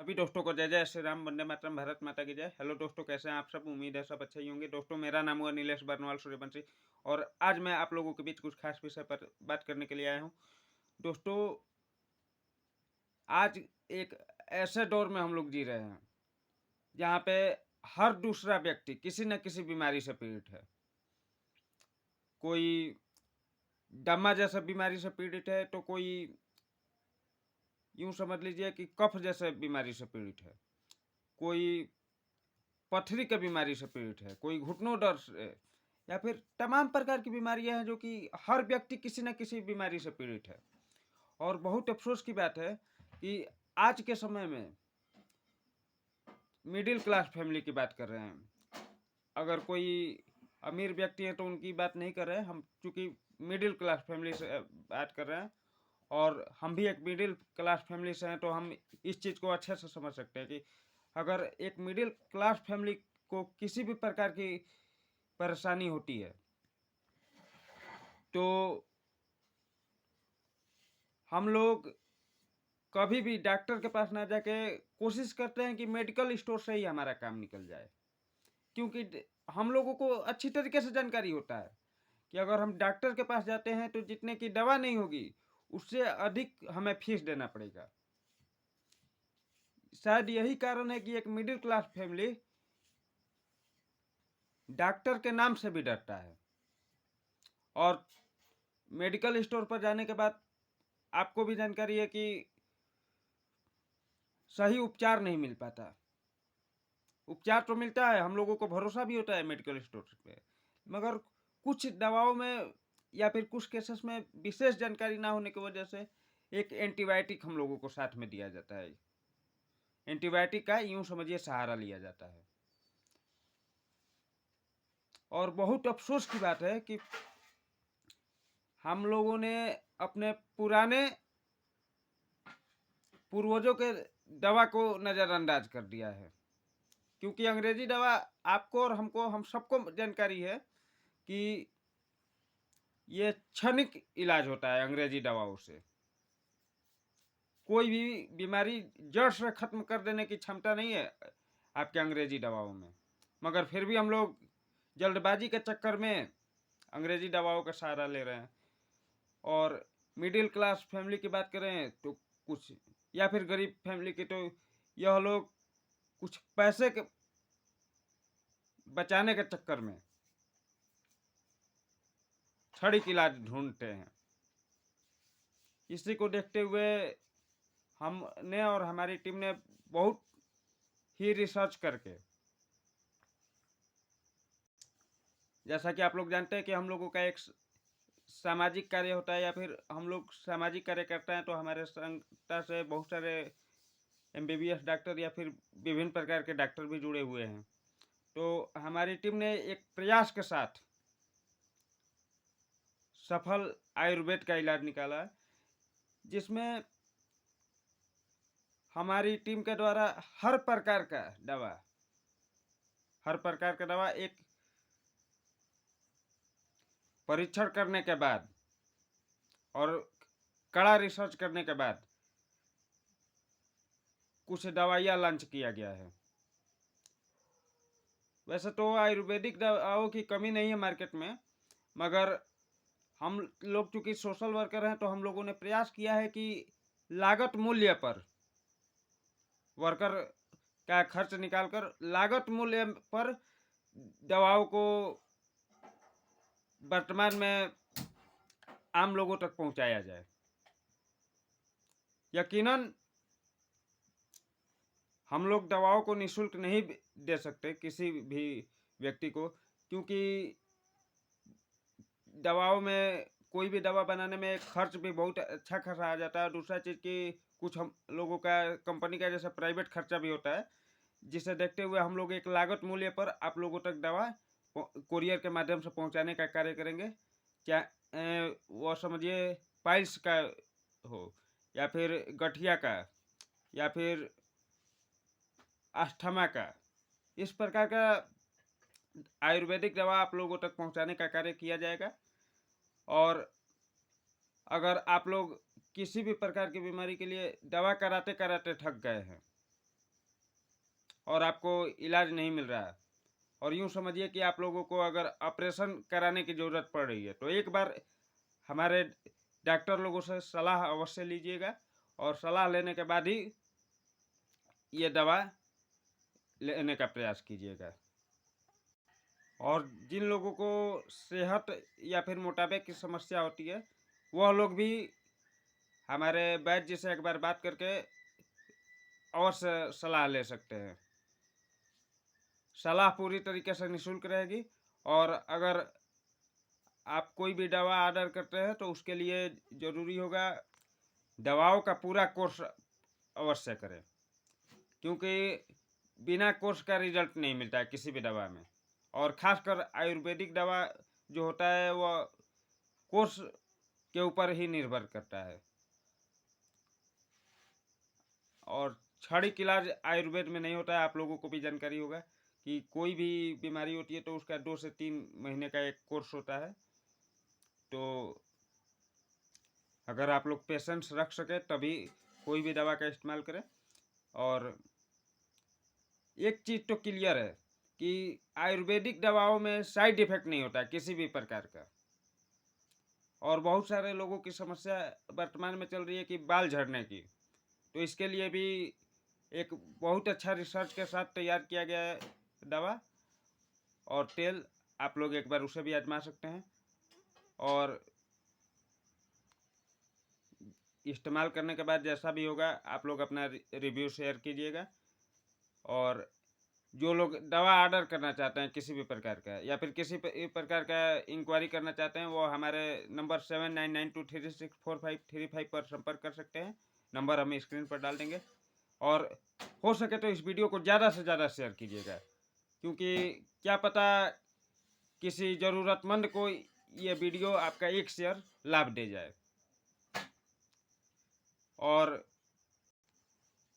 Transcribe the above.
सभी दोस्तों को जय जय श्री राम, वंदे मातरम, भारत माता की जय। हेलो दोस्तों, कैसे हैं आप सब? उम्मीद है सब अच्छे ही होंगे। दोस्तों, मेरा नाम हुआ नीलेश बर्नवाल सूर्यवंशी और आज मैं आप लोगों के बीच कुछ खास विषय पर बात करने के लिए आया हूं। दोस्तों, आज एक ऐसे दौर में हम लोग जी रहे हैं जहां पे हर दूसरा व्यक्ति किसी न किसी बीमारी से पीड़ित है। कोई दमा जैसा बीमारी से पीड़ित है, तो कोई यूं समझ लीजिए कि कफ जैसे बीमारी से पीड़ित है, कोई पथरी की बीमारी से पीड़ित है, कोई घुटनों दर्द से, या फिर तमाम प्रकार की बीमारियां हैं जो कि हर व्यक्ति किसी न किसी बीमारी से पीड़ित है। और बहुत अफसोस की बात है कि आज के समय में मिडिल क्लास फैमिली की बात कर रहे हैं। अगर कोई अमीर व्यक्ति है तो उनकी बात नहीं कर रहे हैं हम, चूँकि मिडिल क्लास फैमिली से बात कर रहे हैं और हम भी एक मिडिल क्लास फैमिली से हैं, तो हम इस चीज़ को अच्छे से समझ सकते हैं कि अगर एक मिडिल क्लास फैमिली को किसी भी प्रकार की परेशानी होती है तो हम लोग कभी भी डॉक्टर के पास ना जाके कोशिश करते हैं कि मेडिकल स्टोर से ही हमारा काम निकल जाए, क्योंकि हम लोगों को अच्छी तरीके से जानकारी होता है कि अगर हम डॉक्टर के पास जाते हैं तो जितने की दवा नहीं होगी उससे अधिक हमें फीस देना पड़ेगा। शायद यही कारण है कि एक मिडिल क्लास फैमिली डॉक्टर के नाम से भी डरता है और मेडिकल स्टोर पर जाने के बाद आपको भी जानकारी है कि सही उपचार नहीं मिल पाता। उपचार तो मिलता है, हम लोगों को भरोसा भी होता है मेडिकल स्टोर पे, मगर कुछ दवाओं में या फिर कुछ केसेस में विशेष जानकारी ना होने की वजह से एक एंटीबायोटिक हम लोगों को साथ में दिया जाता है। एंटीबायोटिक का यूं समझिए सहारा लिया जाता है। और बहुत अफसोस की बात है कि हम लोगों ने अपने पुराने पूर्वजों के दवा को नज़रअंदाज कर दिया है, क्योंकि अंग्रेजी दवा आपको और हमको, हम सबको जानकारी है कि ये क्षणिक इलाज होता है। अंग्रेजी दवाओं से कोई भी बीमारी जड़ से खत्म कर देने की क्षमता नहीं है आपके अंग्रेजी दवाओं में, मगर फिर भी हम लोग जल्दबाजी के चक्कर में अंग्रेजी दवाओं का सहारा ले रहे हैं। और मिडिल क्लास फैमिली की बात करें तो कुछ, या फिर गरीब फैमिली की, तो यह लोग कुछ पैसे के बचाने के चक्कर में क्षणिक इलाज ढूंढते हैं। इसी को देखते हुए हमने और हमारी टीम ने बहुत ही रिसर्च करके, जैसा कि आप लोग जानते हैं कि हम लोगों का एक सामाजिक कार्य होता है, या फिर हम लोग सामाजिक कार्य करते हैं, तो हमारे संस्था से बहुत सारे एमबीबीएस डॉक्टर या फिर विभिन्न प्रकार के डॉक्टर भी जुड़े हुए हैं। तो हमारी टीम ने एक प्रयास के साथ सफल आयुर्वेद का इलाज निकाला है, जिसमें हमारी टीम के द्वारा हर प्रकार का दवा एक परीक्षण करने के बाद और कड़ा रिसर्च करने के बाद कुछ दवाइयाँ लॉन्च किया गया है। वैसे तो आयुर्वेदिक दवाओं की कमी नहीं है मार्केट में, मगर हम लोग चूँकि सोशल वर्कर हैं तो हम लोगों ने प्रयास किया है कि लागत मूल्य पर, वर्कर का खर्च निकालकर लागत मूल्य पर दवाओं को वर्तमान में आम लोगों तक पहुंचाया जाए। यकीनन हम लोग दवाओं को निःशुल्क नहीं दे सकते किसी भी व्यक्ति को, क्योंकि दवाओं में, कोई भी दवा बनाने में खर्च भी बहुत अच्छा खासा आ जाता है। दूसरा चीज़ कि कुछ हम लोगों का कंपनी का जैसा प्राइवेट खर्चा भी होता है, जिसे देखते हुए हम लोग एक लागत मूल्य पर आप लोगों तक दवा कोरियर के माध्यम से पहुंचाने का कार्य करेंगे। चाहे वो समझिए पाइल्स का हो, या फिर गठिया का, या फिर अस्थमा का, इस प्रकार का आयुर्वेदिक दवा आप लोगों तक पहुंचाने का कार्य किया जाएगा। और अगर आप लोग किसी भी प्रकार की बीमारी के लिए दवा कराते कराते थक गए हैं और आपको इलाज नहीं मिल रहा है, और यूँ समझिए कि आप लोगों को अगर ऑपरेशन कराने की ज़रूरत पड़ रही है, तो एक बार हमारे डॉक्टर लोगों से सलाह अवश्य लीजिएगा, और सलाह लेने के बाद ही ये दवा लेने का प्रयास कीजिएगा। और जिन लोगों को सेहत या फिर मोटापे की समस्या होती है, वह लोग भी हमारे वैद्य जी से एक बार बात करके अवश्य सलाह ले सकते हैं। सलाह पूरी तरीके से निःशुल्क रहेगी, और अगर आप कोई भी दवा ऑर्डर करते हैं तो उसके लिए ज़रूरी होगा दवाओं का पूरा कोर्स अवश्य करें, क्योंकि बिना कोर्स का रिजल्ट नहीं मिलता है किसी भी दवा में, और ख़ासकर आयुर्वेदिक दवा जो होता है वह कोर्स के ऊपर ही निर्भर करता है। और क्षणिक इलाज आयुर्वेद में नहीं होता है, आप लोगों को भी जानकारी होगा कि कोई भी बीमारी होती है तो उसका 2 से 3 महीने का एक कोर्स होता है। तो अगर आप लोग पेशेंस रख सके तभी कोई भी दवा का इस्तेमाल करें। और एक चीज़ तो क्लियर है कि आयुर्वेदिक दवाओं में साइड इफ़ेक्ट नहीं होता किसी भी प्रकार का। और बहुत सारे लोगों की समस्या वर्तमान में चल रही है कि बाल झड़ने की, तो इसके लिए भी एक बहुत अच्छा रिसर्च के साथ तैयार किया गया है दवा और तेल, आप लोग एक बार उसे भी आजमा सकते हैं। और इस्तेमाल करने के बाद जैसा भी होगा आप लोग अपना रिव्यू शेयर कीजिएगा। और जो लोग दवा ऑर्डर करना चाहते हैं किसी भी प्रकार का, या फिर किसी प्रकार का इंक्वायरी करना चाहते हैं, वो हमारे नंबर 7992364535 पर संपर्क कर सकते हैं। नंबर हम स्क्रीन पर डाल देंगे। और हो सके तो इस वीडियो को ज़्यादा से ज़्यादा शेयर कीजिएगा, क्योंकि क्या पता किसी ज़रूरतमंद को ये वीडियो आपका एक शेयर लाभ दे जाए। और